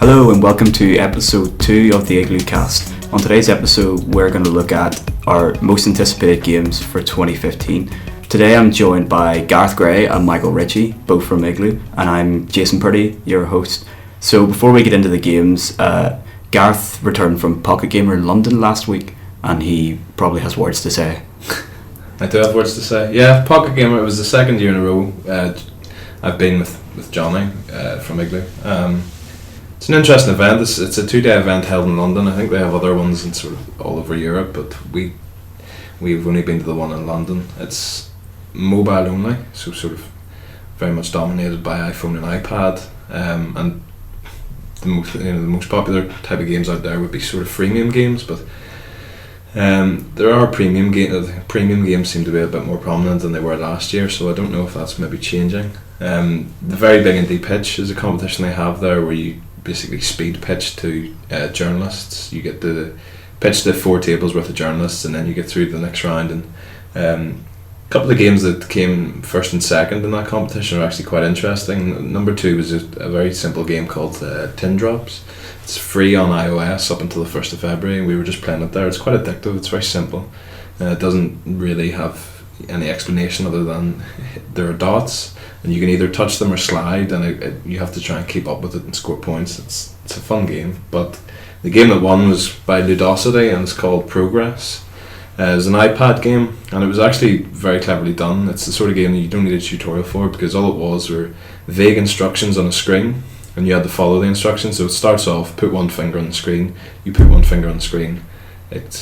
Hello and welcome to episode 2 of the Iglucast. On today's episode we're going to look at our most anticipated games for 2015. Today I'm joined by Gareth Gray and Michael Ritchie, both from Iglu, and I'm Jason Purdy, your host. So before we get into the games, Gareth returned from Pocket Gamer in London last week and he probably has words to say. I do have words to say. Yeah, Pocket Gamer, it was the second year in a row I've been with Johnny from Iglu. It's an interesting event. It's a 2-day event held in London. I think they have other ones in sort of all over Europe, but we've only been to the one in London. It's mobile only, so sort of very much dominated by iPhone and iPad, and the most popular type of games out there would be sort of freemium games, but there are premium games seem to be a bit more prominent than they were last year, so I don't know if that's maybe changing. The Very Big and Deep Pitch is a competition they have there where you basically speed pitch to journalists. You get to pitch to 4 tables worth of journalists and then you get through to the next round, and a couple of games that came first and second in that competition are actually quite interesting. Number 2 was a very simple game called Tin Drops. It's free on iOS up until the 1st of February and we were just playing it there. It's quite addictive, it's very simple. It doesn't really have any explanation other than there are dots and you can either touch them or slide, and you have to try and keep up with it and score points. It's a fun game, but the game that won was by Ludosity and it's called Progress. It's an iPad game and it was actually very cleverly done. It's the sort of game that you don't need a tutorial for, because all it was were vague instructions on a screen and you had to follow the instructions. So it starts off, put 1 finger on the screen, you put 1 finger on the screen,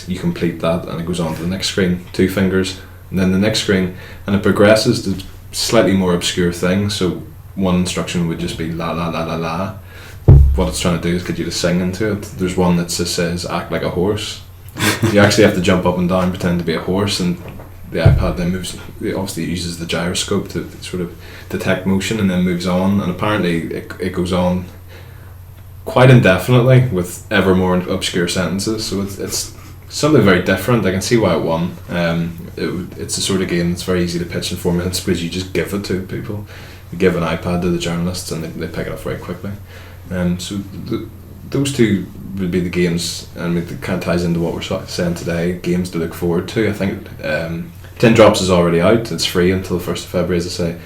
you complete that and it goes on to the next screen, 2 fingers, and then the next screen, and it progresses to slightly more obscure things. So one instruction would just be la la la la la. What it's trying to do is get you to sing into it. There's one that just says act like a horse. You actually have to jump up and down, pretend to be a horse, and the iPad then moves. It obviously uses the gyroscope to sort of detect motion and then moves on, and apparently it goes on quite indefinitely with ever more obscure sentences. So it's something very different. I can see why it won. It's the sort of game that's very easy to pitch in 4 minutes because you just give it to people. You give an iPad to the journalists and they pick it up very quickly. So those 2 would be the games, and it kind of ties into what we're saying today, games to look forward to. I think Tin Drops is already out. It's free until the 1st of February, as I say,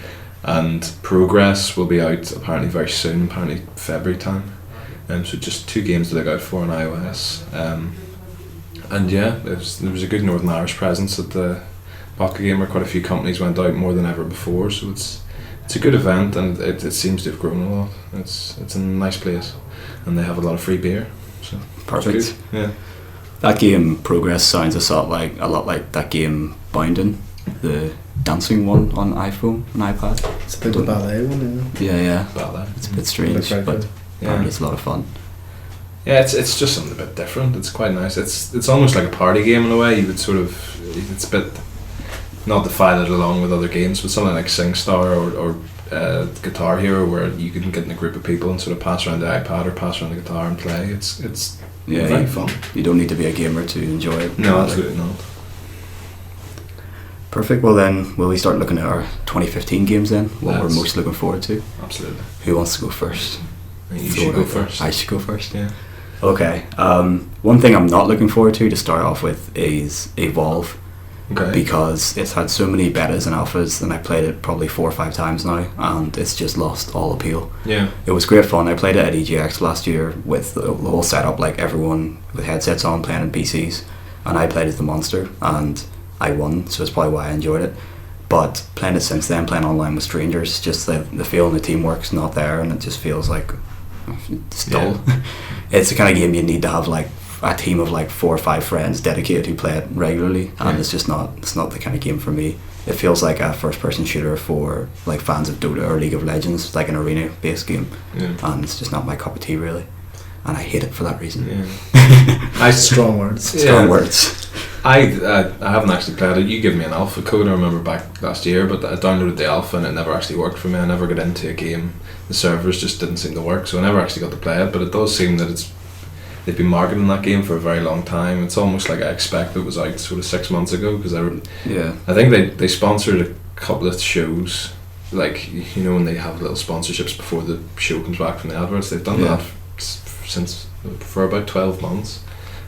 and Progress will be out apparently very soon, apparently February time. So just 2 games to look out for on iOS. And yeah, there was a good Northern Irish presence at the Pocket Gamer. Quite a few companies went out, more than ever before, so it's a good event, and it seems to have grown a lot. It's a nice place, and they have a lot of free beer. So Perfect. Yeah. That game Progress sounds a lot like that game Bounding, the dancing one on iPhone and iPad. It's a bit of a ballet one, Yeah. Ballet. It's a bit strange, but apparently it's a lot of fun. Yeah, it's just something a bit different. It's quite nice. It's almost like a party game in a way. You would sort of, it's a bit, not to file it along with other games, but something like SingStar or Guitar Hero, where you can get in a group of people and sort of pass around the iPad or pass around the guitar and play. It's very fun. You don't need to be a gamer to enjoy it. No, absolutely not. Perfect. Well then, will we start looking at our 2015 games then? What we're most looking forward to? Absolutely. Who wants to go first? You should go first. I should go first. Yeah. Okay. One thing I'm not looking forward to start off with is Evolve. Okay. Because it's had so many betas and alphas, and I played it probably 4 or 5 times now, and it's just lost all appeal. Yeah. It was great fun. I played it at EGX last year with the whole setup, like everyone with headsets on playing on PCs, and I played as the monster, and I won, so it's probably why I enjoyed it. But playing it since then, playing online with strangers, just the feel and the teamwork's not there, and it just feels like it's dull. Yeah. It's the kind of game you need to have like a team of like 4 or 5 friends dedicated who play it regularly, and it's not the kind of game for me. It feels like a first person shooter for like fans of Dota or League of Legends, like an arena based game, and it's just not my cup of tea really, and I hate it for that reason. Strong words. Strong words. I haven't actually played it. You gave me an alpha code, I remember back last year, but I downloaded the alpha and it never actually worked for me. I never got into a game. The servers just didn't seem to work, so I never actually got to play it, but it does seem that they've been marketing that game for a very long time. It's almost like I expect it was out sort of 6 months ago, because I think they sponsored a couple of shows, like, you know, when they have little sponsorships before the show comes back from the adverts. They've done that for about 12 months.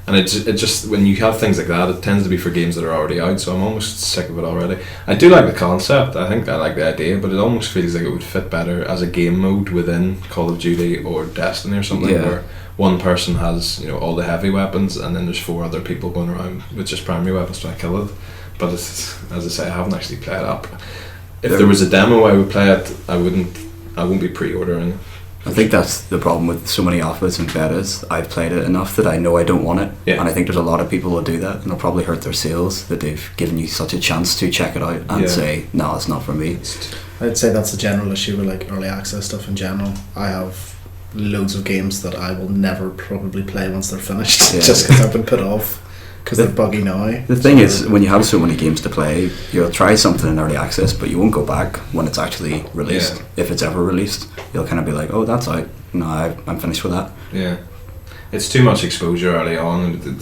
And it just when you have things like that, it tends to be for games that are already out, so I'm almost sick of it already. I do like the concept, I think I like the idea, but it almost feels like it would fit better as a game mode within Call of Duty or Destiny or something, where one person has, you know, all the heavy weapons and then there's 4 other people going around with just primary weapons trying to kill it. But it's, as I say, I haven't actually played it up. If there was a demo I would play it, I won't be pre-ordering it. I think that's the problem with so many alphas and betas. I've played it enough that I know I don't want it, and I think there's a lot of people who do that, and it'll probably hurt their sales that they've given you such a chance to check it out and say, no, it's not for me. I'd say that's the general issue with like early access stuff in general. I have loads of games that I will never probably play once they're finished, just because I've been put off because they're buggy now. The thing is, when you have so many games to play, you'll try something in early access, but you won't go back when it's actually released. If it's ever released, you'll kind of be like, oh, that's out. No, I'm finished with that. Yeah, it's too much exposure early on.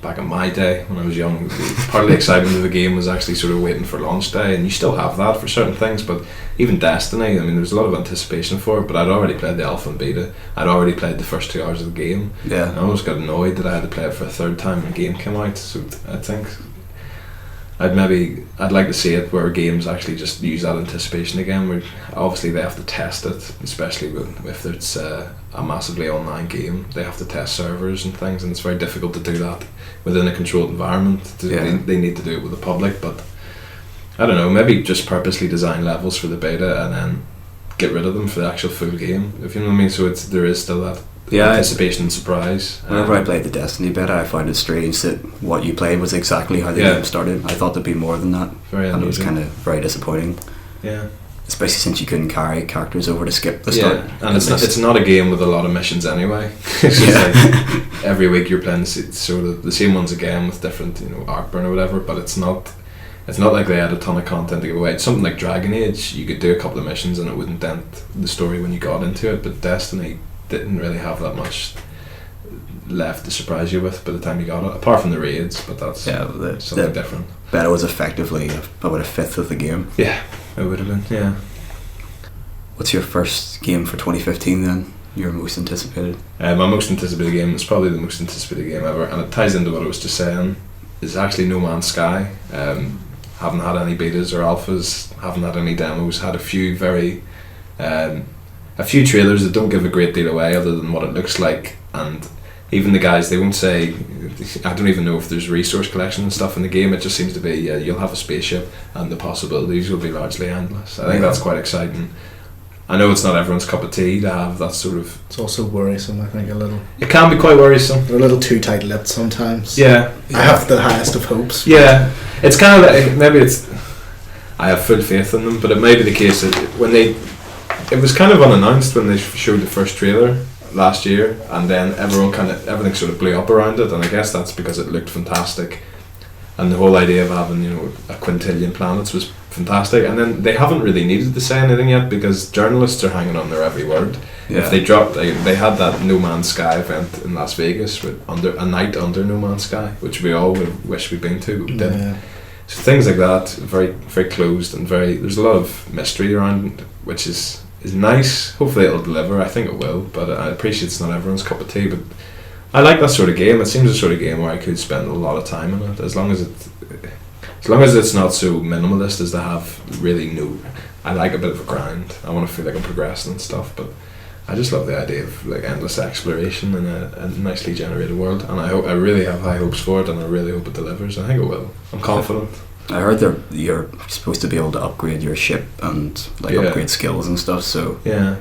Back in my day when I was young, part of the excitement of the game was actually sort of waiting for launch day, and you still have that for certain things, but even Destiny, I mean, there was a lot of anticipation for it, but I'd already played the alpha and beta. I'd already played the first 2 hours of the game. I almost got annoyed that I had to play it for a third time when the game came out, so I think I'd like to see it where games actually just use that anticipation again, where obviously they have to test it, especially if it's a massively online game. They have to test servers and things, and it's very difficult to do that within a controlled environment. They need to do it with the public, but I don't know, maybe just purposely design levels for the beta and then get rid of them for the actual full game, if you know what I mean. So there is still that anticipation and surprise. Whenever I played the Destiny beta, I found it strange that what you played was exactly how the game started. I thought there'd be more than that, and it was kind of very disappointing. Especially since you couldn't carry characters over to skip the start. And it's not a game with a lot of missions anyway. It's just like every week you're playing sort of the same ones again with different, you know, arc burn or whatever, but it's not like they had a ton of content to give away. It's something like Dragon Age, you could do a couple of missions and it wouldn't dent the story when you got into it, but Destiny didn't really have that much left to surprise you with by the time you got it, apart from the raids, but that's something different. Beta was effectively about a fifth of the game. Yeah, it would have been, What's your first game for 2015 then? Your most anticipated? My most anticipated game is probably the most anticipated game ever, and it ties into what I was just saying, is actually No Man's Sky. Haven't had any betas or alphas, haven't had any demos, had a few trailers that don't give a great deal away other than what it looks like, and even the guys, they won't say, I don't even know if there's resource collection and stuff in the game. It just seems to be you'll have a spaceship and the possibilities will be largely endless. I think that's quite exciting. I know it's not everyone's cup of tea to have that sort of... It's also worrisome, I think, a little. It can be quite worrisome. They're a little too tight-lipped sometimes. Yeah. I have the highest of hopes. Yeah. It's kind of like, maybe it's... I have full faith in them, but it may be the case that when they... It was kind of unannounced when they showed the first trailer last year, and then everything sort of blew up around it, and I guess that's because it looked fantastic, and the whole idea of having, you know, a quintillion planets was fantastic, and then they haven't really needed to say anything yet because journalists are hanging on their every word. If they dropped, they had that No Man's Sky event in Las Vegas with a night under No Man's Sky, which we all would wish we'd been to, but we didn't. So things like that, very very closed and there's a lot of mystery around it, which is nice. Hopefully it'll deliver. I think it will, but I appreciate it's not everyone's cup of tea, but I like that sort of game. It seems a sort of game where I could spend a lot of time in it, as long as it's not so minimalist as to have really no... I like a bit of a grind. I want to feel like I'm progressing and stuff, but I just love the idea of like endless exploration in a nicely generated world, and I really have high hopes for it, and I really hope it delivers. I think it will. I'm confident. I heard you're supposed to be able to upgrade your ship and upgrade skills and stuff. So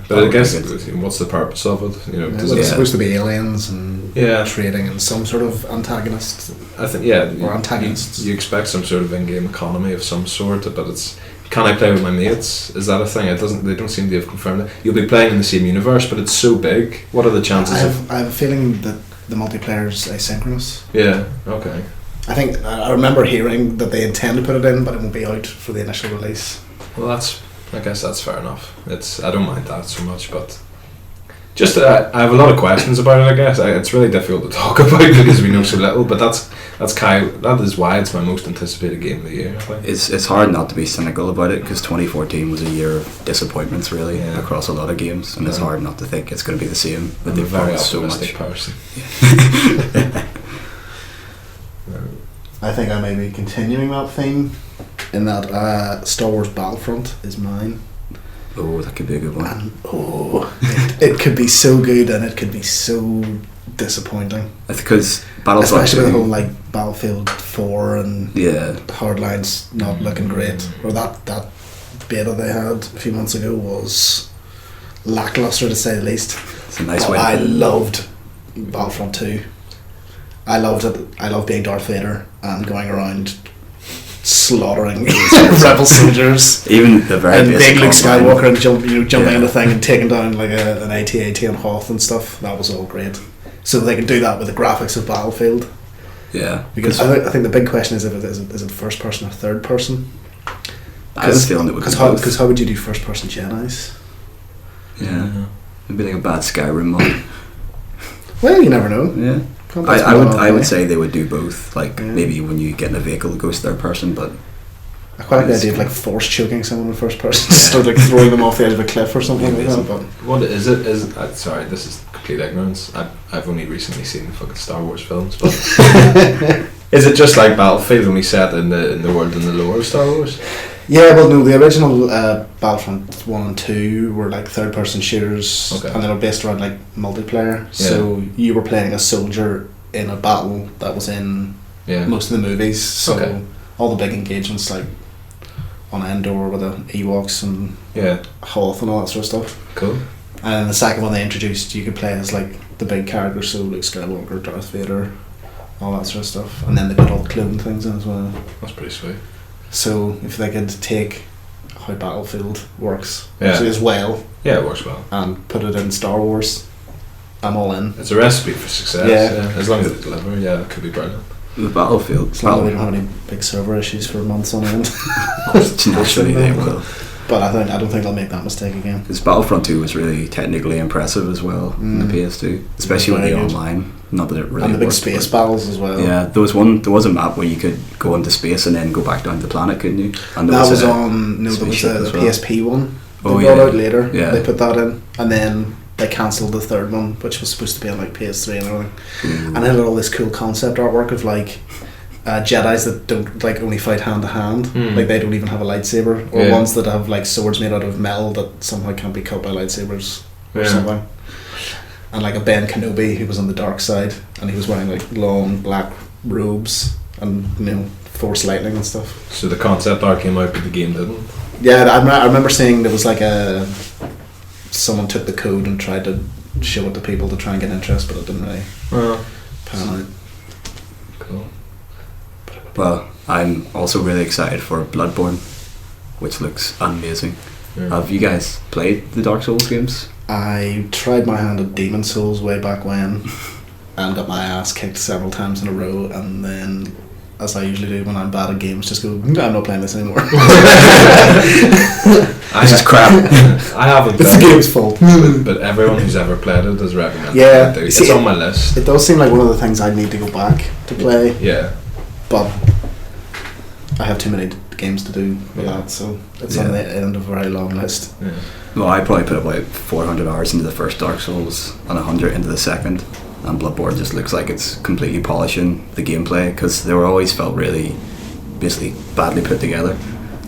but I guess what's the purpose of it? You know, it's supposed to be aliens and trading and some sort of antagonist. I think or antagonists. You expect some sort of in-game economy of some sort, but it's can I play with my mates? Is that a thing? They don't seem to have confirmed it. You'll be playing in the same universe, but it's so big. What are the chances I have a feeling that the multiplayer is asynchronous. Yeah. Okay. I think I remember hearing that they intend to put it in, but it won't be out for the initial release. Well, I guess that's fair enough. I don't mind that so much, but Just I have a lot of questions about it. I guess it's really difficult to talk about because we know so little. But that is why it's my most anticipated game of the year. I think. It's hard not to be cynical about it because 2014 was a year of disappointments really across a lot of games, and it's hard not to think it's going to be the same. But they've very so optimistic much. person. I think I may be continuing that theme in that Star Wars Battlefront is mine. Oh, that could be a good one. And it could be so good and it could be so disappointing. It's because Battlefront, especially with the whole like Battlefield 4 and Hardline's not looking great, or that beta they had a few months ago was lackluster to say the least. It's a nice way. I loved Battlefront 2. I loved it. I loved being Darth Vader and going around slaughtering rebel soldiers. Even the very and big Luke Skywalker and jumping in the thing and taking down like an AT-AT on Hoth and stuff. That was all great. So they can do that with the graphics of Battlefield. Yeah, because I think the big question is is it first person or third person? I was feeling it because how would you do first person Jedi's? Yeah, it'd be like a bad Skyrim mod. Well, you never know. Yeah. I would say they would do both. Like maybe when you get in a vehicle, it goes third person, but I quite like the idea of like force choking someone in first person, start like throwing them off the edge of a cliff or something like that. But what is it? Sorry, this is complete ignorance. I've only recently seen the fucking Star Wars films, but is it just like Battlefield only set in the world and the lore of Star Wars? Yeah, well, no, the original Battlefront 1 and 2 were like third person shooters, and they were based around like multiplayer. Yeah. So you were playing a soldier in a battle that was in most of the movies. So all the big engagements like on Endor with the Ewoks and Hoth and all that sort of stuff. Cool. And the second one they introduced, you could play as like the big characters, so Luke Skywalker, Darth Vader, all that sort of stuff. And then they put all the clone things in as well. That's pretty sweet. So if they could take how Battlefield works as well, it works well, and put it in Star Wars, I'm all in. It's a recipe for success. Yeah. As long as they deliver, it could be brilliant. The Battlefield, as long as we don't have any big server issues for months on end. Naturally they will. But I don't think they'll make that mistake again. Because Battlefront 2 was really technically impressive as well in the PS2, especially with the online. Not that it really and the big worked, space battles as well. Yeah, there was a map where you could go into space and then go back down to the planet, couldn't you? And that was on there was the PSP one. They brought out later. Yeah. They put that in, and then they cancelled the third one, which was supposed to be on like PS3 and everything. And it had all this cool concept artwork of like Jedis that don't like only fight hand to hand, like they don't even have a lightsaber, or ones that have like swords made out of metal that somehow can't be cut by lightsabers or something. And like a Ben Kenobi who was on the dark side, and he was wearing like long black robes and force lightning and stuff. So the concept art came out, but the game didn't. Yeah, I remember seeing there was like someone took the code and tried to show it to people to try and get interest, but it didn't really pan out. Cool. Well, I'm also really excited for Bloodborne, which looks amazing. Yeah. Have you guys played the Dark Souls games? I tried my hand at Demon Souls way back when and got my ass kicked several times in a row, and then, as I usually do when I'm bad at games, just go, I'm not playing this anymore. This is crap. I haven't played it's the game's fault. but everyone who's ever played it has recommended it. See, it's on my list. It does seem like one of the things I need to go back to play. Yeah. But I have too many games to do with that, so it's on the end of a very long list. Yeah. Well, I probably put about 400 hours into the first Dark Souls and 100 into the second, and Bloodborne just looks like it's completely polishing the gameplay, because they were always felt really basically badly put together.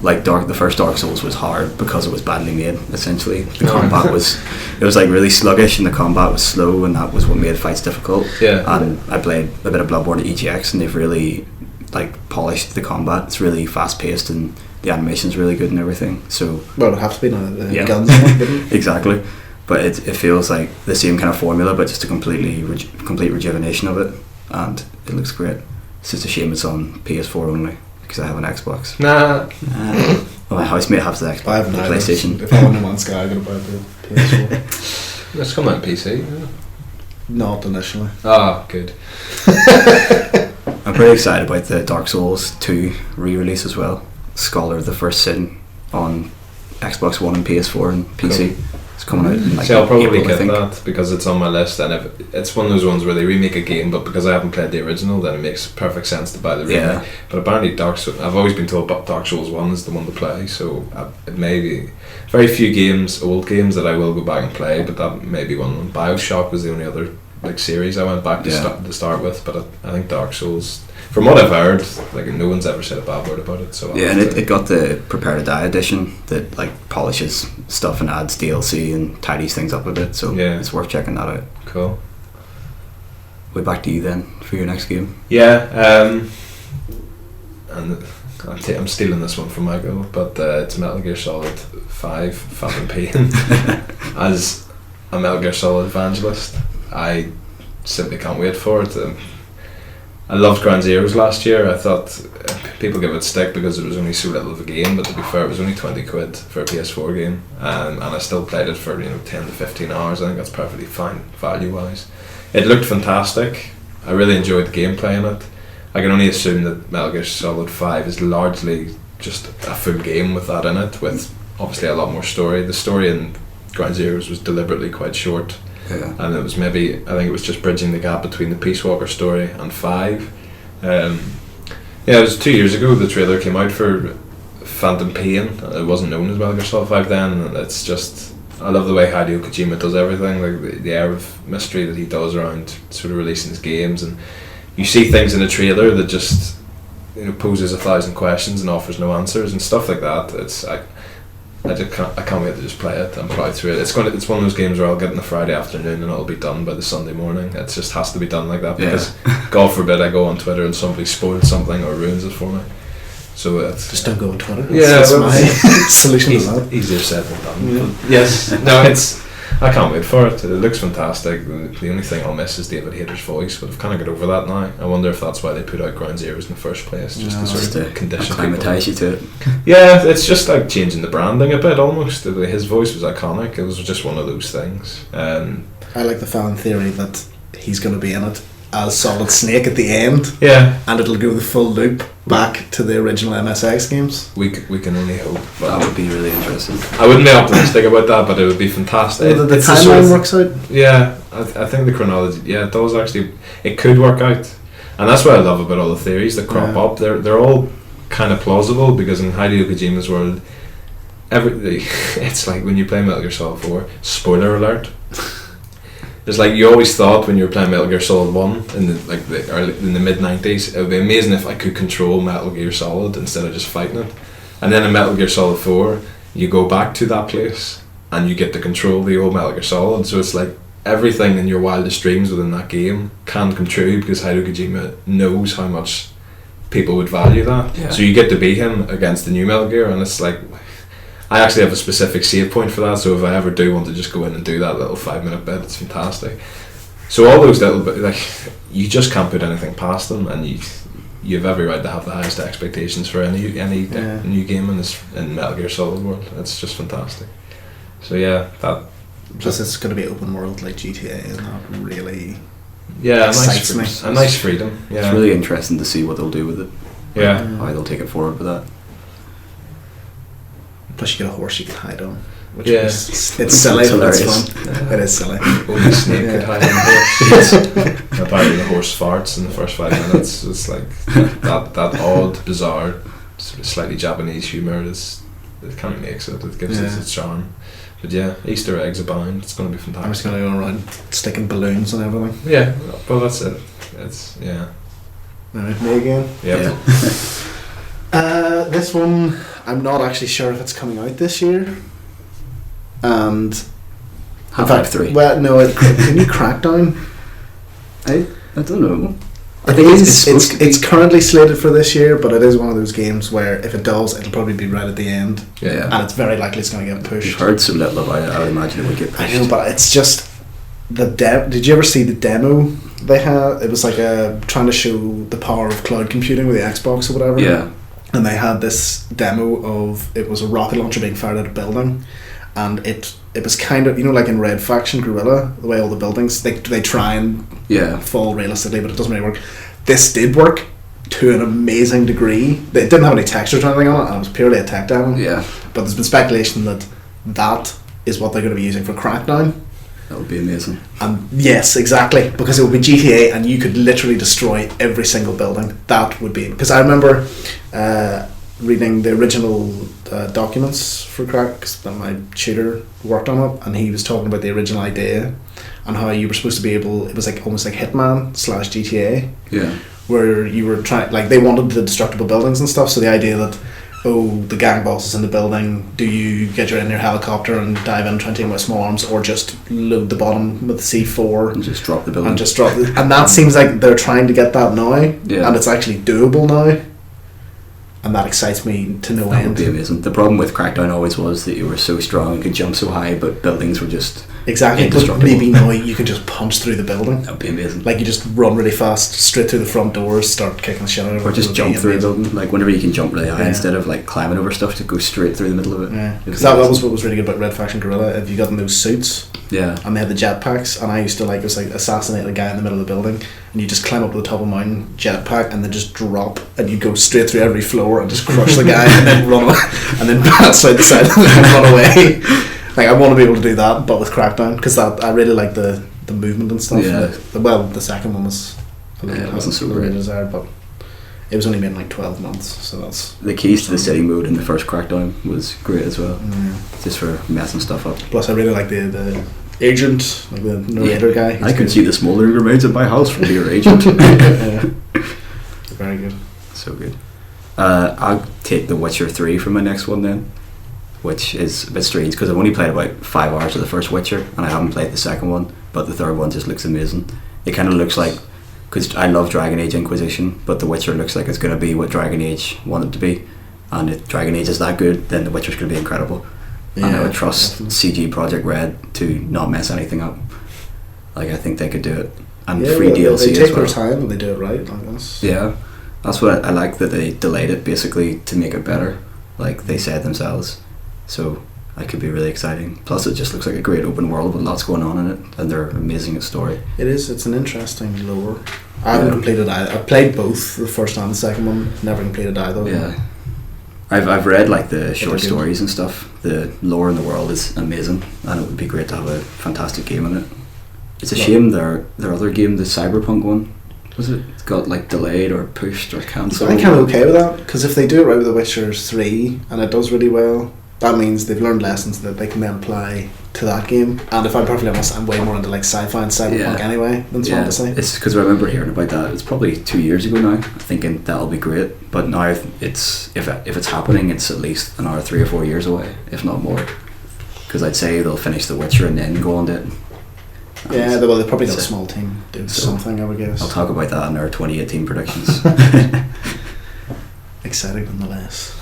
Like the first Dark Souls was hard because it was badly made, essentially. The combat was like really sluggish, and the combat was slow, and that was what made fights difficult. Yeah. And I played a bit of Bloodborne at EGX, and they've really polished the combat. It's really fast paced, and the animation's really good and everything. So it'd have to be guns. Exactly. But it feels like the same kind of formula, but just a complete rejuvenation of it, and it looks great. It's just a shame it's on PS4 only, because I have an Xbox. Nah. Well, my housemate has the Xbox. I have the PlayStation. If I'm on No Man's Sky, I'm going to buy the PS4. It's come out on PC. Yeah. Not initially. Ah, good. I'm pretty excited about the Dark Souls 2 re-release as well. Scholar of the First Sin on Xbox One and PS4 and PC. Cool. It's coming out in like See, I'll probably April, get that because it's on my list, and if it's one of those ones where they remake a game, but because I haven't played the original, then it makes perfect sense to buy the remake. Yeah. But apparently I've always been told Dark Souls 1 is the one to play, so it may be very few old games that I will go back and play, but that may be one of them. BioShock was the only other like series I went back to start with, but I think Dark Souls, from what I've heard, like no one's ever said a bad word about it. So and it got the Prepare to Die edition that like polishes stuff and adds DLC and tidies things up a bit. So it's worth checking that out. Cool. Way back to you then for your next game. Yeah, and I'm stealing this one from Michael, but it's Metal Gear Solid 5 Phantom Pain. As a Metal Gear Solid evangelist, I simply can't wait for it. I loved Ground Zeroes last year. I thought people give it stick because it was only so little of a game, but to be fair, it was only £20 for a PS4 game, and I still played it for 10 to 15 hours. I think that's perfectly fine value wise. It looked fantastic. I really enjoyed the gameplay in it. I can only assume that Metal Gear Solid 5 is largely just a full game with that in it, with obviously a lot more story. The story in Ground Zeroes was deliberately quite short. Yeah. And it was I think it was just bridging the gap between the Peace Walker story and 5. It was 2 years ago the trailer came out for Phantom Pain. It wasn't known as Metal Gear Solid 5 then, and it's just, I love the way Hideo Kojima does everything, like the air of mystery that he does around sort of releasing his games, and you see things in a trailer that just poses 1,000 questions and offers no answers and stuff like that. I can't wait to just play it and plow through it. It's one of those games where I'll get on a Friday afternoon and it'll be done by the Sunday morning. It just has to be done like that because God forbid I go on Twitter and somebody spoils something or ruins it for me. So it's just don't go on Twitter. That's my solution to that. Easier said than done. Yes, no, I can't wait for it. It looks fantastic. The only thing I'll miss is David Hayter's voice, but I've kind of got over that now. I wonder if that's why they put out Ground Zeroes in the first place, just to sort of condition acclimatise you to it. Yeah, it's just like changing the branding a bit almost. His voice was iconic. It was just one of those things. I like the fan theory that he's going to be in it as Solid Snake at the end. Yeah. And it'll go the full loop back to the original MSX games. We can only hope. That would be really interesting. I wouldn't be optimistic about that, but it would be fantastic. The timeline works out? Yeah, I think the chronology, it does actually, it could work out. And that's what I love about all the theories that crop up. They're all kind of plausible because in Hideo Kojima's world, it's like when you play Metal Gear Solid 4, spoiler alert. It's like you always thought when you were playing Metal Gear Solid 1 in the mid-90s, it would be amazing if I could control Metal Gear Solid instead of just fighting it. And then in Metal Gear Solid 4, you go back to that place and you get to control the old Metal Gear Solid. So it's like everything in your wildest dreams within that game can come true because Hideo Kojima knows how much people would value that. Yeah. So you get to beat him against the new Metal Gear, and it's like, I actually have a specific save point for that, so if I ever do want to just go in and do that little 5-minute bit, it's fantastic. So all those little bit, like, you just can't put anything past them, and you have every right to have the highest expectations for any new game in Metal Gear Solid world. It's just fantastic. So yeah, that. Plus, it's going to be open world like GTA, and that really excites me. A nice freedom. Yeah, it's really interesting to see what they'll do with it. Yeah, how they'll take it forward with that. Plus, you get a horse you can hide on. Which it's silly, but it's fun. Yeah. It is silly. Only Snake could hide on a horse. Apparently, the horse farts in the first 5 minutes. It's like that odd, bizarre, sort of slightly Japanese humour. It kind of makes it. It gives it its charm. But yeah, Easter eggs abound. It's going to be fantastic. I'm just going to go around sticking balloons and everything. Yeah, well that's it. It's Alright, me again. Yep. Yeah. This one, I'm not actually sure if it's coming out this year. And Half-Life 3. Well, no, can you Crackdown? I don't know. I think it's currently slated for this year, but it is one of those games where if it does, it'll probably be right at the end. Yeah. And it's very likely it's going to get pushed. You've heard so little about it, I would imagine it would get pushed. I know, but it's just did you ever see the demo they had? It was like trying to show the power of cloud computing with the Xbox or whatever. Yeah. And they had this demo of, it was a rocket launcher being fired at a building, and it was kind of, like in Red Faction Guerrilla, the way all the buildings they try and fall realistically, but it doesn't really work. This did work to an amazing degree. It didn't have any textures or anything on it, and it was purely a tech demo. Yeah. But there's been speculation that is what they're going to be using for Crackdown. That would be amazing. Yes, exactly, because it would be GTA and you could literally destroy every single building. That would be, because I remember reading the original documents for Crack, because my tutor worked on it, and he was talking about the original idea and how you were supposed to be able, it was like almost like Hitman / GTA, where you were trying, like they wanted the destructible buildings and stuff, so the idea that, oh, the gang boss is in the building, do you get in your helicopter and dive in trying to take with small arms, or just load the bottom with C4 and just drop the building and that seems like they're trying to get that now, and it's actually doable now, and that excites me to no end. That would be amazing. The problem with Crackdown always was that you were so strong and could jump so high, but buildings were just but maybe now you could just punch through the building. That would be amazing. Like you just run really fast straight through the front doors, start kicking the shit out of it, or just jump through a building, like whenever you can jump really high instead of like climbing over stuff, to go straight through the middle of it. Because that was what was really good about Red Faction Guerrilla. If you got in those suits, and they had the jetpacks, and I used to like assassinate a guy in the middle of the building, and you just climb up to the top of a mountain, jetpack, and then just drop, and you go straight through every floor and just crush the guy, and then run away, and then pass out the side and then run away. Like I want to be able to do that, but with Crackdown, because I really like the movement and stuff. The second one was it wasn't so great, but it was only made in like 12 months, so that's the keys to the city mode in the first Crackdown was great as well, just for messing stuff up. Plus I really like the agent, like the narrator guy. I can see the smoldering remains of my house from your agent. Very good. So good. I'll take The Witcher 3 for my next one then, which is a bit strange because I've only played about 5 hours of the first Witcher and I haven't played the second one, but the third one just looks amazing. It kind of looks like, because I love Dragon Age Inquisition, but The Witcher looks like it's going to be what Dragon Age wanted to be, and if Dragon Age is that good, then The Witcher's going to be incredible. And I would trust CG Project Red to not mess anything up. Like I think they could do it, and free DLC they take as well. Their time and they do it right, I guess. Yeah, that's what I like, that they delayed it basically to make it better, like they said themselves. So that could be really exciting. Plus it just looks like a great open world with lots going on in it, and they're amazing at story. It is, it's an interesting lore. I haven't completed either. I've played both, the first and the second one, never completed either. Yeah. I've read like the short stories and stuff. The lore in the world is amazing, and it would be great to have a fantastic game in it. It's a shame their other game, the Cyberpunk one, was it got like delayed or pushed or cancelled. I'm kind of okay with that, because if they do it right with The Witcher 3 and it does really well, that means they've learned lessons that they can then apply to that game. And if I'm perfectly honest, I'm way more into like sci-fi and cyberpunk anyway than fantasy. It's because I remember hearing about that. It's probably 2 years ago now, thinking that'll be great. But now it's if it's happening, it's at least another 3 or 4 years away, if not more. Because I'd say they'll finish The Witcher and then go on to it. Yeah, they've probably got a small team doing something, I would guess. I'll talk about that in our 2018 predictions. Exciting nonetheless.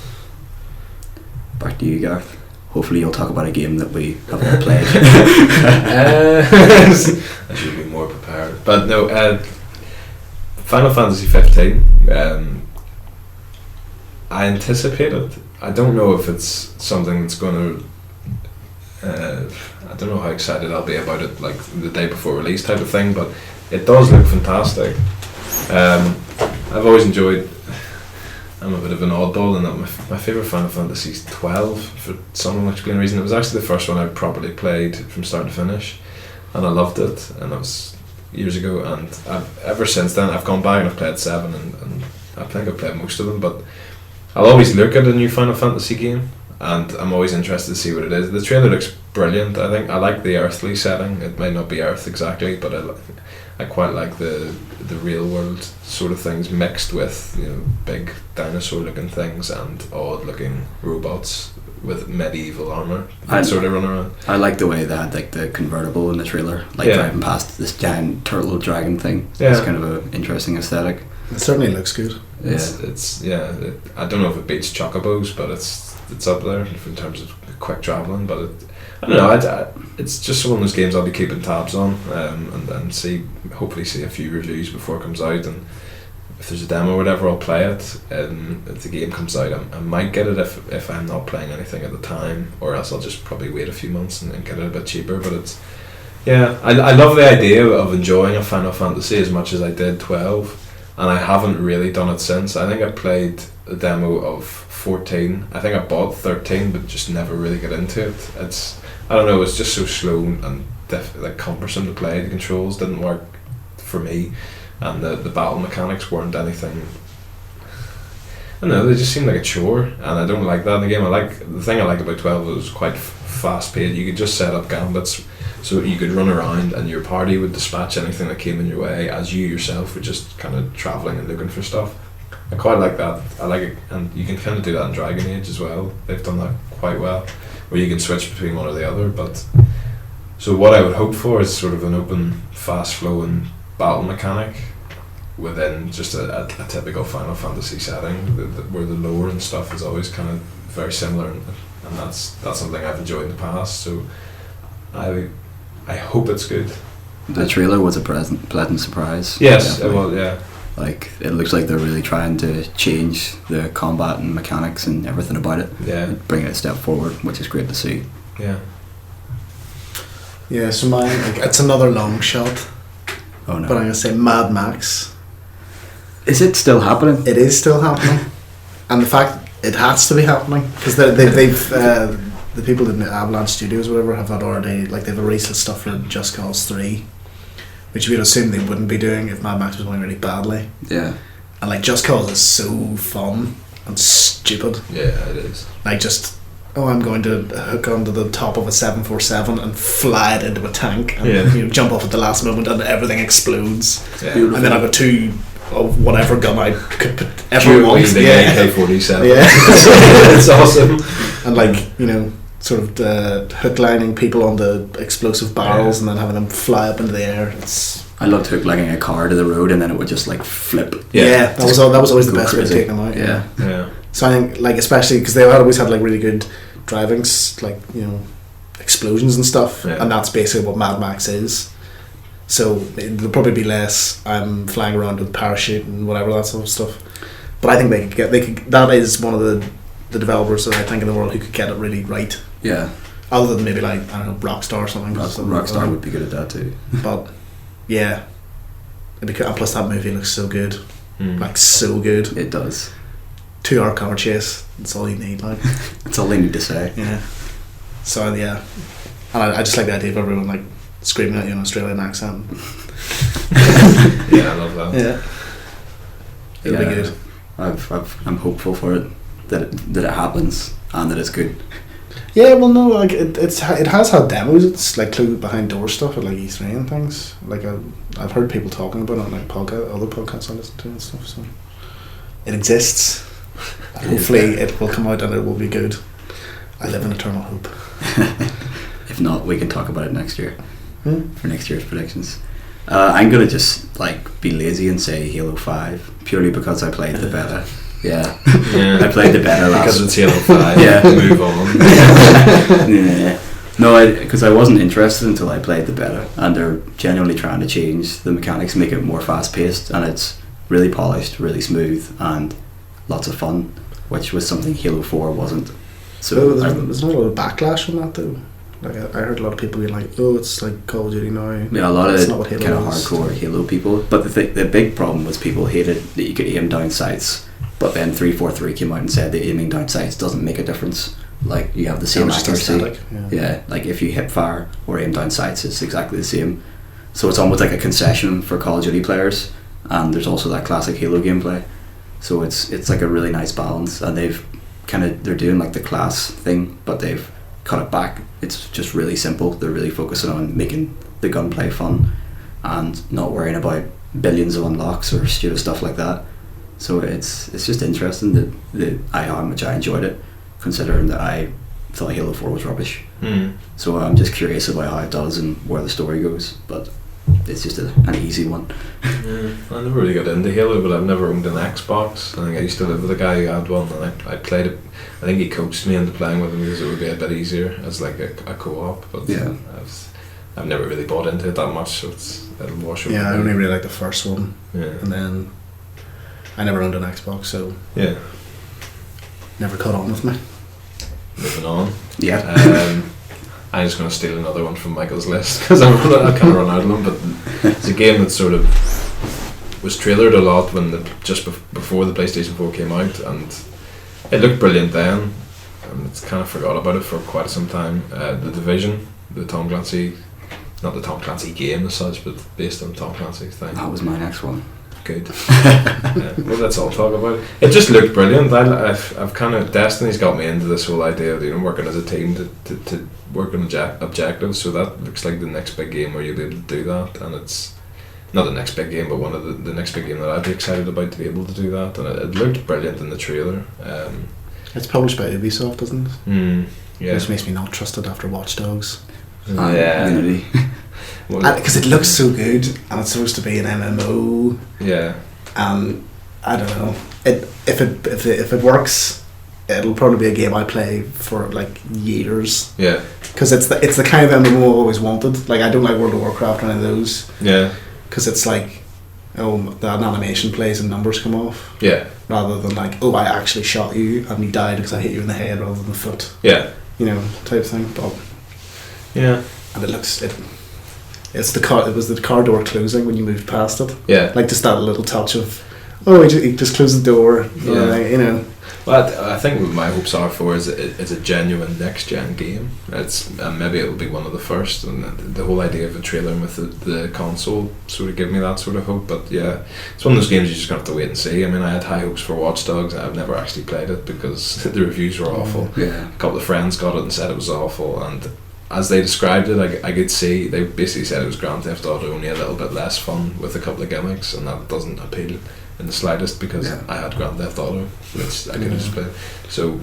Back to you, Gareth. Hopefully you'll talk about a game that we have all played. I should be more prepared. But no, Final Fantasy 15, I anticipate it. I don't know if it's something that's going to... I don't know how excited I'll be about it, like the day before release type of thing, but it does look fantastic. I've always enjoyed... I'm a bit of an oddball in that my favourite Final Fantasy is 12 for some unexplained reason. It was actually the first one I properly played from start to finish, and I loved it, and that was years ago, and ever since then I've gone back and I've played 7 and I think I've played most of them, but I'll always look at a new Final Fantasy game and I'm always interested to see what it is. The trailer looks brilliant. I think I like the earthly setting. It may not be Earth exactly, but I quite like the real world sort of things mixed with, you know, big dinosaur looking things and odd looking robots with medieval armour that sort of run around. I like the way they had like the convertible in the trailer, like driving past this giant turtle dragon thing. Yeah. It's kind of an interesting aesthetic. It certainly looks good. I don't know if it beats Chocobos, but it's up there in terms of quick travelling, but I don't know, it's just one of those games I'll be keeping tabs on, and hopefully see a few reviews before it comes out, and if there's a demo or whatever, I'll play it, and if the game comes out, I might get it if I'm not playing anything at the time, or else I'll just probably wait a few months and get it a bit cheaper. But I love the idea of enjoying a Final Fantasy as much as I did 12, and I haven't really done it since. I think I played a demo of 14. I think I bought 13, but just never really got into it. I don't know, it's just so slow and like cumbersome to play. The controls didn't work for me, and the battle mechanics weren't anything. I don't know, they just seemed like a chore, and I don't like that in the game. The thing I liked about 12 was it was quite fast paced. You could just set up gambits so you could run around and your party would dispatch anything that came in your way as you yourself were just kind of travelling and looking for stuff. I quite like that. I like it, and you can kind of do that in Dragon Age as well. They've done that quite well, where you can switch between one or the other. But so what I would hope for is sort of an open, fast-flowing battle mechanic within just a typical Final Fantasy setting, where the lore and stuff is always kind of very similar, and that's something I've enjoyed in the past. So I hope it's good. The trailer was a pleasant surprise. Yes, it was. Yeah. Like, it looks like they're really trying to change the combat and mechanics and everything about it. Yeah. Bring it a step forward, which is great to see. Yeah. Yeah, so it's another long shot. Oh no. But I'm going to say Mad Max. Is it still happening? It is still happening. And the fact it has to be happening, because they've the people in the Avalanche Studios or whatever have had already, like, they've released stuff for Just Cause 3, which you'd assume they wouldn't be doing if Mad Max was going really badly. Yeah. And like, Just Cause is so fun and stupid. Yeah, it is. Like, just, I'm going to hook onto the top of a 747 and fly it into a tank and jump off at the last moment and everything explodes. Yeah. And then I've got two of whatever gun I could ever want. AK-47. Yeah. It's awesome. And like, sort of hook lining people onto explosive barrels and then having them fly up into the air. I loved hook lining a car to the road and then it would just like flip. Yeah, that was always the best way to take them out. Yeah. So I think, like, especially because they always had like really good driving, like, explosions and stuff, and that's basically what Mad Max is. So there'll probably be less flying around with parachute and whatever, that sort of stuff. But I think they could. That is one of the developers that I think in the world who could get it really right. Yeah. Other than maybe, like, I don't know, Rockstar or something. Rockstar would be good at that too. But yeah, and plus that movie looks so good, like so good. It does. 2-hour car chase. That's all you need. Like, that's all they need to say. Yeah. So yeah, and I just like the idea of everyone like screaming at you in an Australian accent. Yeah, I love that. Yeah. It'll be good. I'm hopeful for it that it happens and that it's good. Yeah, well, no, like it has had demos. It's like clue behind door stuff at like E3 and things. Like I've heard people talking about it on like other podcasts I listen to and stuff. So it exists. Hopefully, it will come out and it will be good. I live in eternal hope. If not, we can talk about it next year for next year's predictions. I'm gonna just like be lazy and say Halo 5 purely because I played the beta. Yeah. I played the beta last. Because it's Halo 5. Yeah. Move on. Yeah. No, because I wasn't interested until I played the beta, and they're genuinely trying to change the mechanics, make it more fast paced, and it's really polished, really smooth, and lots of fun, which was something Halo 4 wasn't. So there's not a lot of backlash on that though. Like I heard a lot of people being like, "Oh, it's like Call of Duty now." Yeah, a lot of kind of hardcore Halo people. But the big problem was people hated that you could aim down sights. But then 343 came out and said that aiming down sights doesn't make a difference. Like, you have the same accuracy. Yeah, like if you hip fire or aim down sights, it's exactly the same. So it's almost like a concession for Call of Duty players. And there's also that classic Halo gameplay. So it's like a really nice balance, and they're doing like the class thing, but they've cut it back. It's just really simple. They're really focusing on making the gunplay fun and not worrying about billions of unlocks or stupid stuff like that. So it's just interesting how much I enjoyed it, considering that I thought Halo 4 was rubbish. So I'm just curious about how it does and where the story goes, but it's just an easy one. Yeah, I never really got into Halo, but I've never owned an Xbox. I think I used to live with a guy who had one, and I played it. I think he coaxed me into playing with him because it would be a bit easier as like a co-op. But yeah, I've never really bought into it that much, so it'll wash over. Yeah, I only really like the first one. Yeah, and then I never owned an Xbox, so yeah, never caught on with me. Moving on. Yeah. I'm just going to steal another one from Michael's list because I kind of run out of them, but it's a game that's sort of was trailered a lot when before the PlayStation 4 came out, and it looked brilliant then, and it's kind of forgot about it for quite some time. The Division, the Tom Clancy, not the Tom Clancy game as such, but based on Tom Clancy's thing. That was my next one. Good. Well, let's all talk about it. It just looked brilliant. I've kind of, Destiny's got me into this whole idea of working as a team to work on objectives. So that looks like the next big game where you'll be able to do that, and it's not the next big game, but one of the next big game that I'd be excited about to be able to do that. And it looked brilliant in the trailer. It's published by Ubisoft, isn't it? Yeah. Which makes me not trust it after Watch Dogs. Yeah. Unity. Because it looks so good, and it's supposed to be an MMO. Yeah. And I don't know. If it works, it'll probably be a game I play for like years. Yeah. Because it's the kind of MMO I've always wanted. Like, I don't like World of Warcraft or any of those. Yeah. Because it's like, an animation plays and numbers come off. Yeah. Rather than like, I actually shot you and you died because I hit you in the head rather than the foot. Yeah. Type thing. But yeah. And it was the car door closing when you moved past it. Yeah. Like just that little touch of, he just closed the door. Yeah. Well, I think what my hopes are for is it's a genuine next gen game. Maybe it'll be one of the first, and the whole idea of a trailer with the console sort of give me that sort of hope. But yeah, it's one of those games you just have to wait and see. I mean, I had high hopes for Watch Dogs. I've never actually played it because the reviews were awful. Yeah. A couple of friends got it and said it was awful, and as they described it, I could see they basically said it was Grand Theft Auto, only a little bit less fun with a couple of gimmicks, and that doesn't appeal in the slightest because I had Grand Theft Auto, which I could just play. So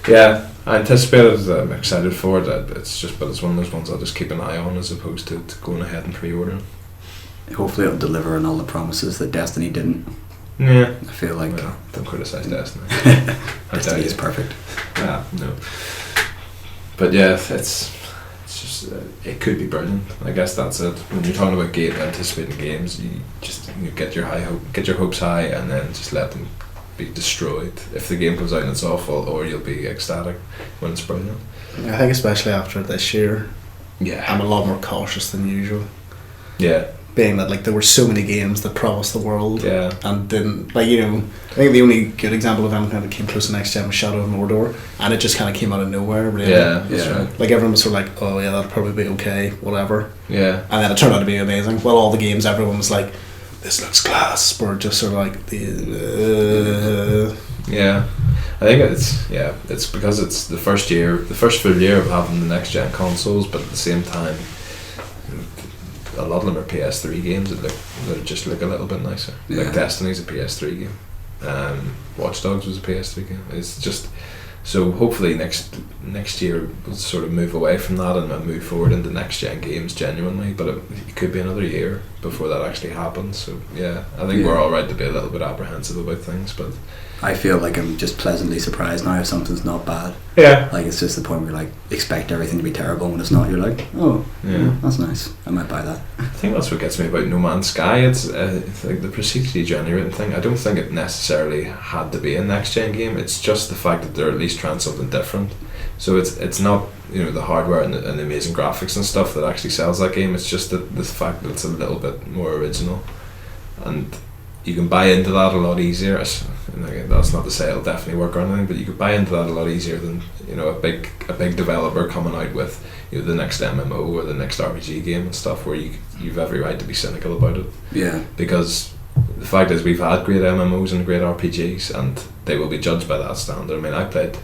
yeah, I anticipate it. I'm excited for it. But it's one of those ones I'll just keep an eye on as opposed to going ahead and pre-order. Hopefully it'll deliver on all the promises that Destiny didn't. Yeah, I feel like don't criticize Destiny. Destiny is perfect. No, but yeah, it's just it could be brilliant. I guess that's it. When you're talking about anticipating games, you get your hopes high, and then just let them be destroyed if the game comes out and it's awful, or you'll be ecstatic when it's brilliant. I think especially after this year, I'm a lot more cautious than usual. Yeah. Being that there were so many games that promised the world, and didn't. I think the only good example of anything that came close to next gen was Shadow of Mordor, and it just kind of came out of nowhere. Really. Yeah, that's right. Like everyone was sort of like, oh yeah, that'll probably be okay, whatever. Yeah. And then it turned out to be amazing. Well, all the games, everyone was like, this looks class, or just sort of like the. Yeah, I think it's because it's the first full year of having the next gen consoles, but at the same time, a lot of them are PS3 games that just look a little bit nicer. Yeah. Like Destiny's a PS3 game. Watch Dogs was a PS3 game. It's just so hopefully next year we'll sort of move away from that and move forward into next gen games genuinely. But it could be another year before that actually happens. So yeah, I think we're all right to be a little bit apprehensive about things, but I feel like I'm just pleasantly surprised now if something's not bad. Yeah. Like it's just the point where you expect everything to be terrible, when it's not, you're like, oh, yeah, that's nice. I might buy that. I think that's what gets me about No Man's Sky. It's like the procedurally generated thing. I don't think it necessarily had to be a next gen game. It's just the fact that they're at least trying something different. So it's not the hardware and the amazing graphics and stuff that actually sells that game. It's just the fact that it's a little bit more original, and you can buy into that a lot easier. That's not to say it'll definitely work or anything, but you could buy into that a lot easier than a big developer coming out with the next MMO or the next RPG game and stuff, where you've every right to be cynical about it. Yeah. Because the fact is we've had great MMOs and great RPGs, and they will be judged by that standard. I mean, I played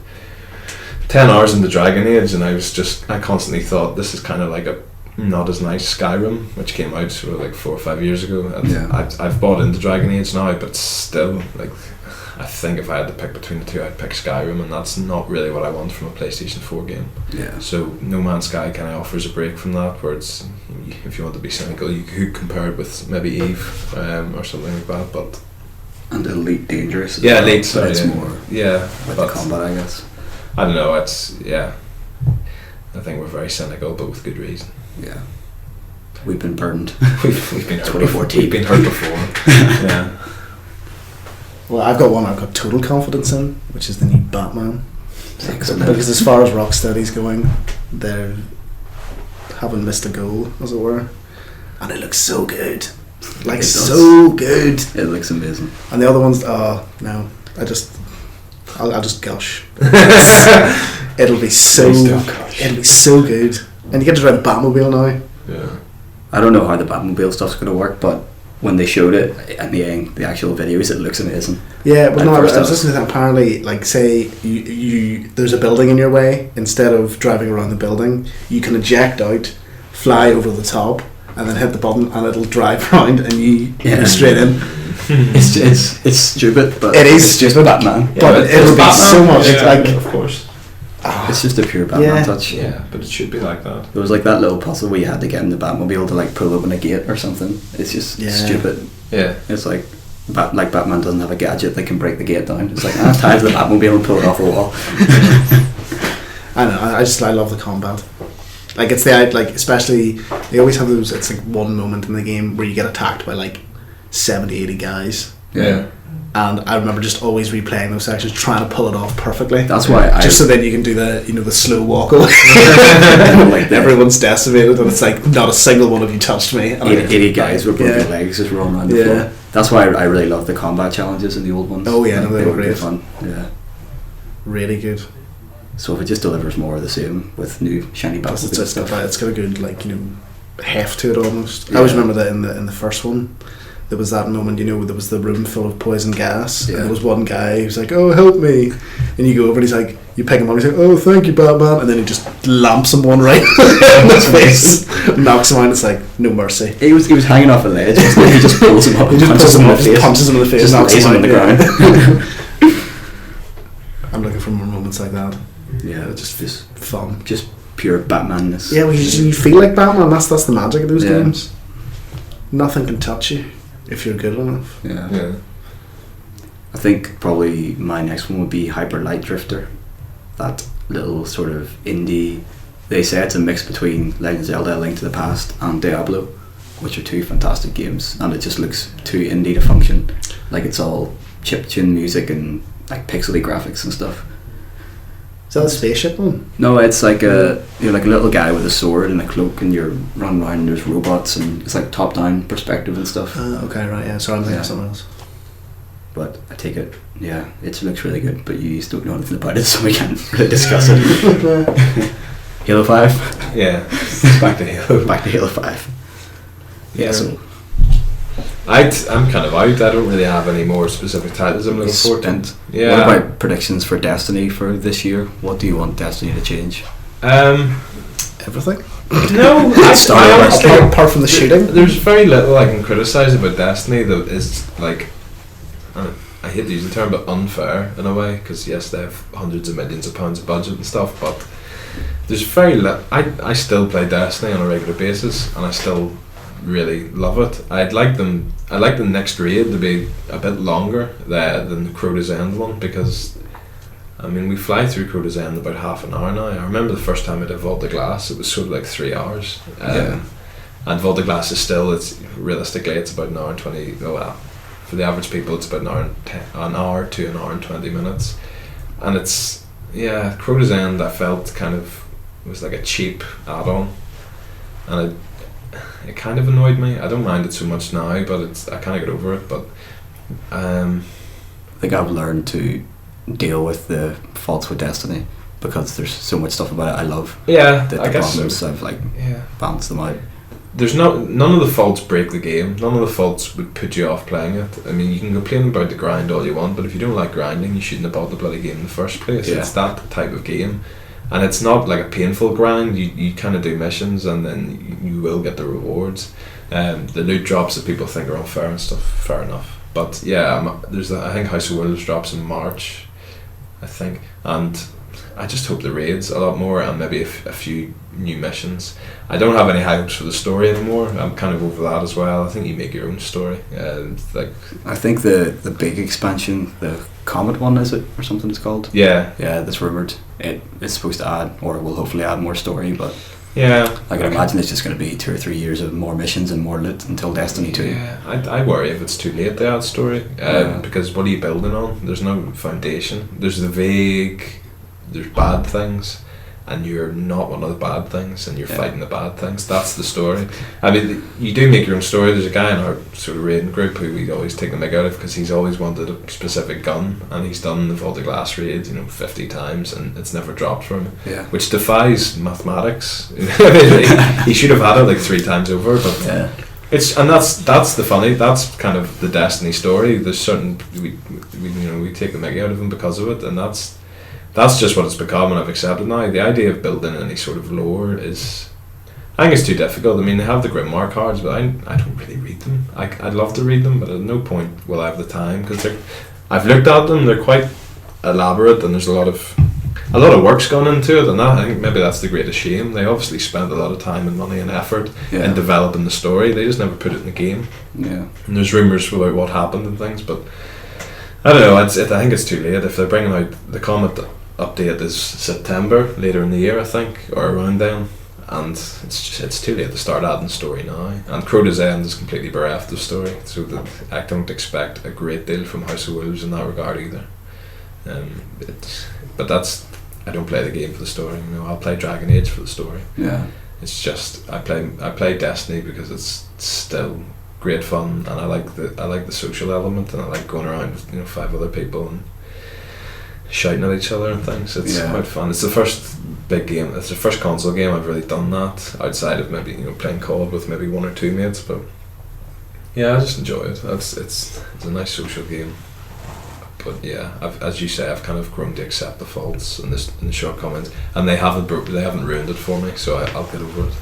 10 hours into Dragon Age, and I constantly thought this is kind of like a not as nice Skyrim, which came out sort of like 4 or 5 years ago, and I've bought into Dragon Age now, but still, I think if I had to pick between the two, I'd pick Skyrim, and that's not really what I want from a PlayStation 4 game. Yeah. So No Man's Sky kind of offers a break from that, where it's, if you want to be cynical, you could compare it with maybe Eve or something like that, and Elite Dangerous. Elite. Sorry, it's more. Yeah. With the combat, I guess. I don't know. I think we're very cynical, but with good reason. Yeah, we've been burned. we've been 2014. We've been hurt before. Yeah. Well, I've got total confidence in, which is the new Batman. Excellent. Because as far as Rocksteady's going, they haven't missed a goal, as it were, and it looks so good. Like so good. It looks amazing. And the other ones, no, I'll just gush. It'll be so good. And you get to drive a Batmobile now. Yeah. I don't know how the Batmobile stuff's going to work, but when they showed it and the actual videos, it looks amazing. Yeah, but no, I was listening to that. Apparently, like, say you there's a building in your way, instead of driving around the building, you can eject out, fly over the top, and then hit the button, and it'll drive around, and you go straight in. It's stupid, but it is stupid, Batman. Yeah, but it'll be Batman, so much. Yeah, like, of course. It's just a pure Batman touch. Yeah, but it should be like that. There was like that little puzzle where you had to get in the Batmobile to like pull open a gate or something. It's just stupid. Yeah. It's like Batman doesn't have a gadget that can break the gate down. It's like, tie to the Batmobile and pull it off a wall. I know. I love the combat. Like, it's especially they always have those. It's like one moment in the game where you get attacked by like 70-80 guys. Yeah. And I remember just always replaying those sections, trying to pull it off perfectly. That's why so then you can do the slow walk away. Like everyone's decimated, and it's like not a single one of you touched me. 80 guys with broken legs just rolling around the floor. That's why I really love the combat challenges in the old ones. Oh yeah, they were great great. Fun. Yeah, really good. So if it just delivers more of the same with new shiny battles, it's got a good heft to it almost. I always remember that in the first one. There was that moment, there was the room full of poison gas, and there was one guy who's like, "Oh, help me!" And you go over and he's like, you pick him up, he's like, "Oh, thank you, Batman," and then he just lamps him one right in his face, knocks him out. It's like no mercy. He was hanging off a ledge. He just pulls him up. He just punches him in the face. Punches him in the face. Just knocks lays him on the ground. I'm looking for more moments like that. Yeah, it's just fun. Just pure Batmanness. Yeah, well, you feel like Batman. That's the magic of those games. Nothing can touch you if you're good enough. Yeah. I think probably my next one would be Hyper Light Drifter. That little sort of indie. They say it's a mix between Legend of Zelda: A Link to the Past and Diablo, which are two fantastic games, and it just looks too indie to function. Like, it's all chiptune music and like pixely graphics and stuff. Is that a spaceship one? No, it's like you're like a little guy with a sword and a cloak, and you're running around and there's robots, and it's like top down perspective and stuff. Okay, right, yeah. So I'm thinking of something else. But I take it, it looks really good, but you don't know anything about it, so we can't really discuss it. Halo 5? Yeah. Back to Halo. Back to Halo 5. Yeah, so I'm kind of out. I don't really have any more specific titles I'm looking forward to. Yeah. What about predictions for Destiny for this year? What do you want Destiny to change? Everything. No, I honestly, apart from the shooting, there's very little I can criticise about Destiny that is like, I hate to use the term, but unfair in a way, because yes, they have hundreds of millions of pounds of budget and stuff, but there's very little. I still play Destiny on a regular basis, and I still really love it. I'd like the next raid to be a bit longer than the Crota's End one, because I mean, we fly through Crota's End about half an hour now. I remember the first time I did Vault of Glass, it was sort of like 3 hours. And Vault of Glass is still, realistically it's about an hour and 20. Oh well, for the average people it's about an hour to an hour and 20 minutes, and it's Crota's End I felt kind of was like a cheap add-on, and it kind of annoyed me. I don't mind it so much now, but I kind of get over it. But I think I've learned to deal with the faults with Destiny, because there's so much stuff about it I love. Yeah, that I guess problems so. I've balanced them out. There's none of the faults break the game. None of the faults would put you off playing it. I mean, you can complain about the grind all you want, but if you don't like grinding, you shouldn't have bought the bloody game in the first place. Yeah. It's that type of game. And it's not like a painful grind. You kind of do missions, and then you will get the rewards. The loot drops that people think are unfair and stuff, fair enough. But yeah, I think House of Wolves drops in March, I think. And I just hope the raids a lot more, and maybe a few new missions. I don't have any high hopes for the story anymore. I'm kind of over that as well. I think you make your own story. I think the big expansion, the Comet one, is it, or something it's called? Yeah, that's rumoured. It's supposed to add, or will hopefully add, more story, but I can imagine it's just going to be 2 or 3 years of more missions and more loot until Destiny 2. Yeah, I worry if it's too late to add story, because what are you building on? There's no foundation. There's bad things, and you're not one of the bad things, and you're fighting the bad things. That's the story. I mean, you do make your own story. There's a guy in our sort of raiding group who we always take the mick out of because he's always wanted a specific gun, and he's done the Vault of Glass raid 50 times and it's never dropped for him, which defies mathematics. He should have had it like 3 times over, but that's the funny. That's kind of the Destiny story. There's certain we take the mick out of him because of it, and that's just what it's become, and I've accepted now. The idea of building any sort of lore is, I think it's too difficult. I mean, they have the Grimoire cards, but I don't really read them. I'd love to read them, but at no point will I have the time, because I've looked at them. They're quite elaborate, and there's a lot of work's gone into it, and I think maybe that's the greatest shame. They obviously spent a lot of time and money and effort in developing the story. They just never put it in the game. Yeah. And there's rumours about what happened and things, but I don't know. I think it's too late. If they're bringing out the Comet update is September, later in the year, I think, or around then, and it's too late to start adding story now. And Crota's End is completely bereft of story, so that I don't expect a great deal from House of Wolves in that regard either. But I don't play the game for the story. I'll play Dragon Age for the story. Yeah, it's just I play Destiny because it's still great fun, and I like the social element, and I like going around with 5 other people and shouting at each other and things. It's quite fun. It's the first big game. It's the first console game I've really done that outside of maybe playing COD with maybe 1 or 2 mates. But yeah, I just enjoy it. It's a nice social game. But yeah, as you say, I've kind of grown to accept the faults and the shortcomings, and they haven't ruined it for me. So I'll get over it.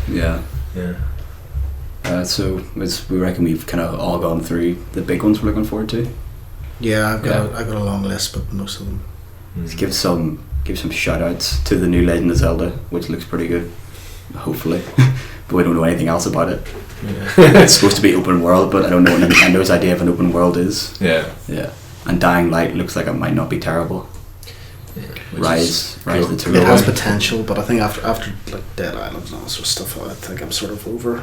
Yeah. Yeah. So we reckon we've kind of all gone through the big ones we're looking forward to. Yeah, I've got a long list, but most of them. Let's give some shout outs to the new Legend of Zelda, which looks pretty good, hopefully. But we don't know anything else about it. Yeah. It's supposed to be open world, but I don't know what Nintendo's idea of an open world is. Yeah. And Dying Light looks like it might not be terrible. Yeah. Rise the Tomb. It has potential, but I think after like Dead Island and all that sort of stuff, I think I'm sort of over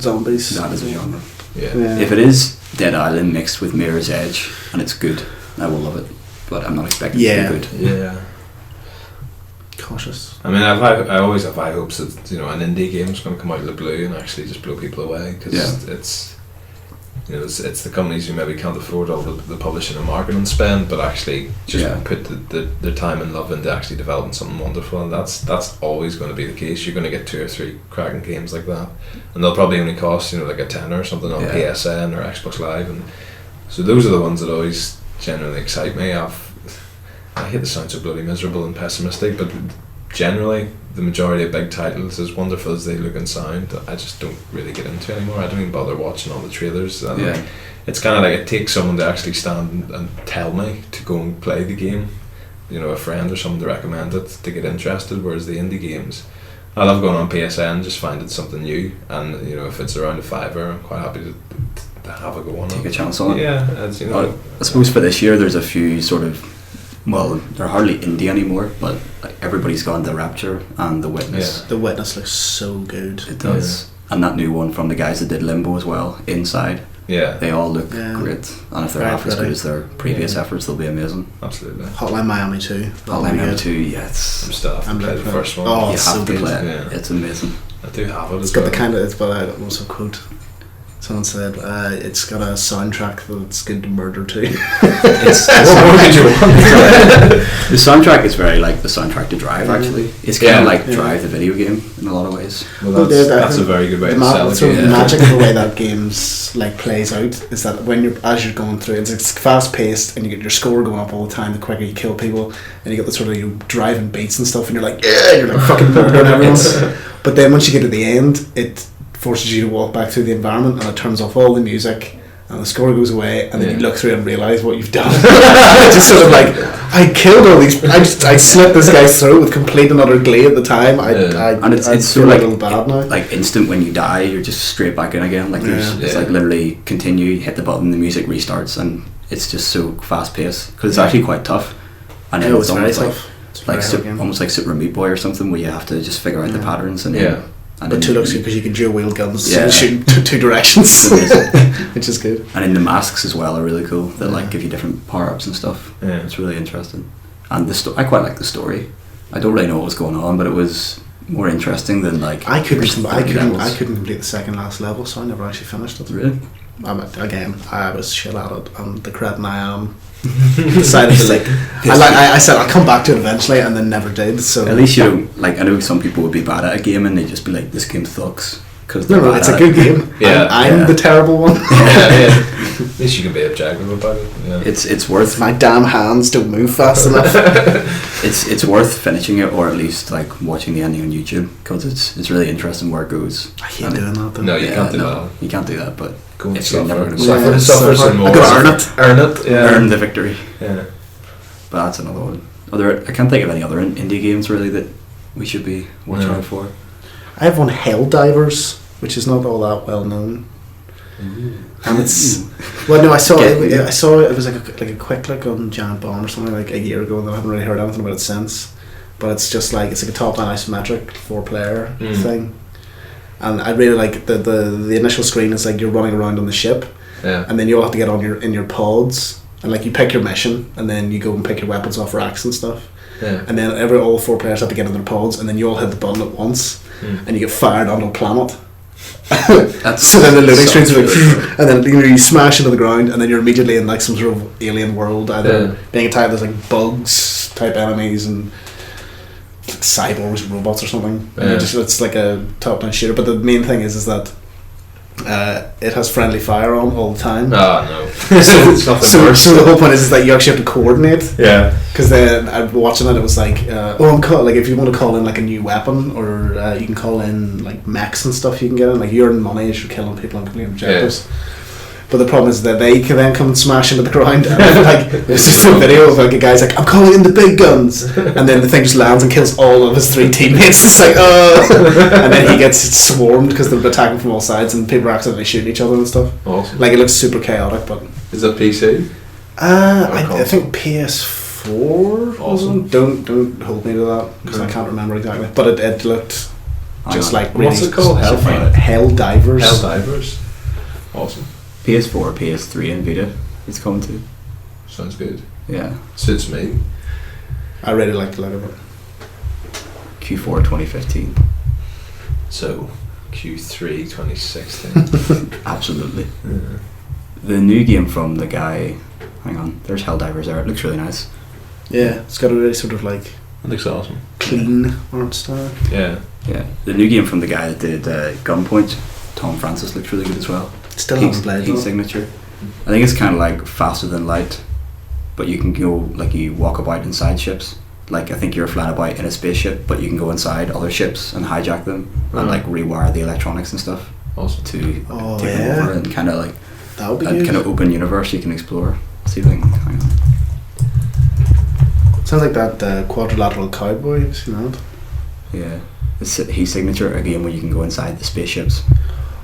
zombies. That is a genre. Yeah. If it is Dead Island mixed with Mirror's Edge and it's good, I will love it. But I'm not expecting it to be good. Yeah. Cautious. I mean, I always have high hopes that an indie game is going to come out of the blue and actually just blow people away, because it's the companies who maybe can't afford all the publishing and marketing spend, but actually just put the time and love into actually developing something wonderful, and that's always going to be the case. You're going to get 2 or 3 cracking games like that, and they'll probably only cost like a tenner or something on PSN or Xbox Live, and so those are the ones that always generally excite me. I hate the sound so bloody miserable and pessimistic, but generally the majority of big titles, as wonderful as they look and sound, I just don't really get into anymore. I don't even bother watching all the trailers. It's kind of like it takes someone to actually stand and tell me to go and play the game, a friend or someone to recommend it to get interested, whereas the indie games, I love going on PSN, just finding something new, and if it's around a $5, I'm quite happy to have a go on it. Take a chance on it. Yeah, I suppose for this year there's a few sort of, well, they're hardly indie anymore, but everybody's gone to Rapture and The Witness. Yeah. The Witness looks so good. It does. Yeah. And that new one from the guys that did Limbo as well, Inside. Yeah. They all look great. And if they're half as good as their previous efforts, they'll be amazing. Absolutely. Hotline Miami 2. Hotline Miami 2, yes. I'm still have to play the first one. Oh, you have to play it. Yeah. It's amazing. I do have it. It's got the kind of, but I don't know, some quote. Someone said it's got a soundtrack that's good to murder to. What did you want? The soundtrack is very like the soundtrack to Drive, actually. It's kind of like Drive the video game in a lot of ways. Well, that's a very good way to sell it. The magic of the way that game's plays out is that as you're going through, it's fast paced, and you get your score going up all the time the quicker you kill people, and you get the sort of driving beats and stuff, and you're like, you're like fucking murdering everyone. But then once you get to the end, it forces you to walk back through the environment, and it turns off all the music, and the score goes away, and then you look through and realise what you've done. It's just sort of like, I killed all these, I slit this guy's throat with complete and utter glee at the time. And it's so like a little bad now. Like instant, when you die, you're just straight back in again. Like it's like literally continue, hit the button, the music restarts, and it's just so fast paced, because it's actually quite tough. And it's almost almost like Super Meat Boy or something, where you have to just figure out the patterns and but too looks good because you can dual wield guns and shoot two directions, which is good. And in the masks as well are really cool. They give you different power ups and stuff. Yeah, it's really interesting. And I quite like the story. I don't really know what was going on, but it was more interesting than like. I couldn't complete the second last level, so I never actually finished it. Really? I was shit at it, and the cretin I am decided to like. I said I'll come back to it eventually, and then never did. So at least you don't like. I know some people would be bad at a game, and they'd just be like, "This game sucks." No, it's a good game. Yeah, I'm the terrible one. Yeah. At least you can be objective about it. Yeah. It's worth. My damn hands don't move fast enough. It's worth finishing it, or at least like watching the ending on YouTube, because it's really interesting where it goes. I hate doing that though. No, you can't do that. You can't do that, but if you're never never going to suffer some more. I gotta earn it. Yeah. Earn the victory. Yeah. But that's another one. I can't think of any other indie games really that we should be watching out for. I have one, Helldivers, which is not all that well known. And it's I saw it was like a quick look on Giant Bomb or something like a year ago, and I haven't really heard anything about it since. But it's just like it's like a top-down isometric 4-player thing, and I really like the initial screen is like you're running around on the ship, and then you all have to get on in your pods, and like you pick your mission, and then you go and pick your weapons off racks and stuff, and then all 4 players have to get in their pods, and then you all hit the button at once, and you get fired onto a planet. So then the loading screens are like, and then you smash into the ground, and then you're immediately in like some sort of alien world, either being attacked. There's like bugs type enemies and cyborgs, robots or something. And it's like a top-down shooter. But the main thing is that it has friendly fire on all the time. Oh no! So the whole point is that you actually have to coordinate. Yeah. Because then watching it was like, like if you want to call in like a new weapon, or you can call in like mechs and stuff, you can get in. Like you earn money as you're killing people and completing objectives. Yeah. But the problem is that they can then come and smash into the ground. And like there's just a video of like a guy's like, I'm calling in the big guns, and then the thing just lands and kills all of his 3 teammates. It's like, and then he gets swarmed because they're attacking from all sides, and people are accidentally shooting each other and stuff. Awesome. Like it looks super chaotic, but is it PC? I think PS4. Awesome. Don't hold me to that because I can't remember exactly. But it looked just like really. What's it called? Helldivers. Helldivers. Awesome. PS4, PS3 and Vita it's coming to. Sounds good. Yeah. Suits me. I really like the look of it. Q4 2015. So, Q3 2016. Absolutely. Yeah. The new game from the guy, hang on, there's Helldivers there, it looks really nice. Yeah, it's got a really sort of like... It looks awesome. Clean art style. Yeah. Yeah. The new game from the guy that did Gunpoint, Tom Francis, looks really good as well. Still haven't played Heat Signature. I think it's kind of like faster than light, but you can go, like you walk about inside ships. Like I think you're flying about in a spaceship, but you can go inside other ships and hijack them and like rewire the electronics and stuff. Awesome. To take them over and kind of like that would be a kind of open universe you can explore. See if I can hang on. Sounds like that Quadrilateral Cowboy, you know? Yeah. It's Heat Signature, a game where you can go inside the spaceships.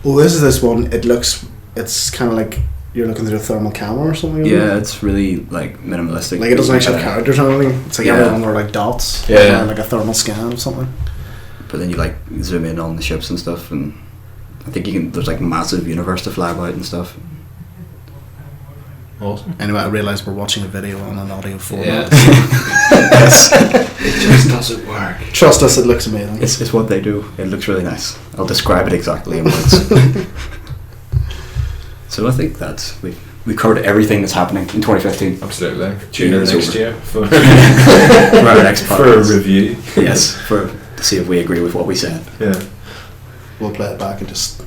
Oh, this one. It's kind of like you're looking through a thermal camera or something. Yeah, it's really like minimalistic. Like it doesn't actually have characters or anything. It's like everyone are like dots. Yeah. Like a thermal scan or something. But then you like zoom in on the ships and stuff, and I think there's like massive universe to fly about and stuff. Awesome. Anyway, I realised we're watching a video on an audio format. Yeah. It just doesn't work. Trust us, it looks amazing. It's what they do. It looks really nice. I'll describe it exactly in words. So I think that we covered everything that's happening in 2015. Absolutely. Tune in next year for our next podcast. For a review. Yes, to see if we agree with what we said. Yeah. We'll play it back and just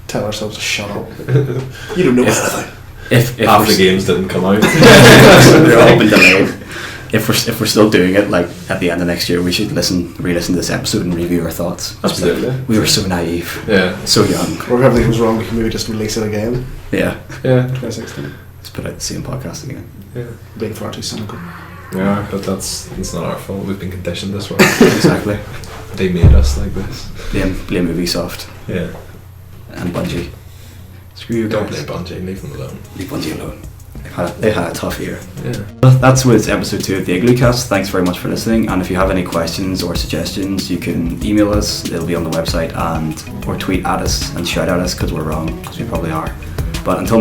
tell ourselves to shut up. You don't know anything. If half the games didn't come out. They're all been delayed. If we're still doing it, like at the end of next year, we should re-listen to this episode and review our thoughts. Absolutely. Like, we were so naive. Yeah. So young. Or if everything was wrong, we can maybe just release it again. Yeah. Yeah. 2016. Let's put out the same podcast again. Yeah. Being far too cynical. Yeah, but that's not our fault. We've been conditioned this way. Exactly. They made us like this. Blame Ubisoft. Yeah. And Bungie. Screw you Don't guys. blame Bungie. Leave them alone. Leave Bungie alone. They've had a tough year. Yeah. That's with episode 2 of the Iglucast. Thanks very much for listening, and if you have any questions or suggestions, you can email us. It'll be on the website, or tweet at us and shout at us because we're wrong, because we probably are. But until next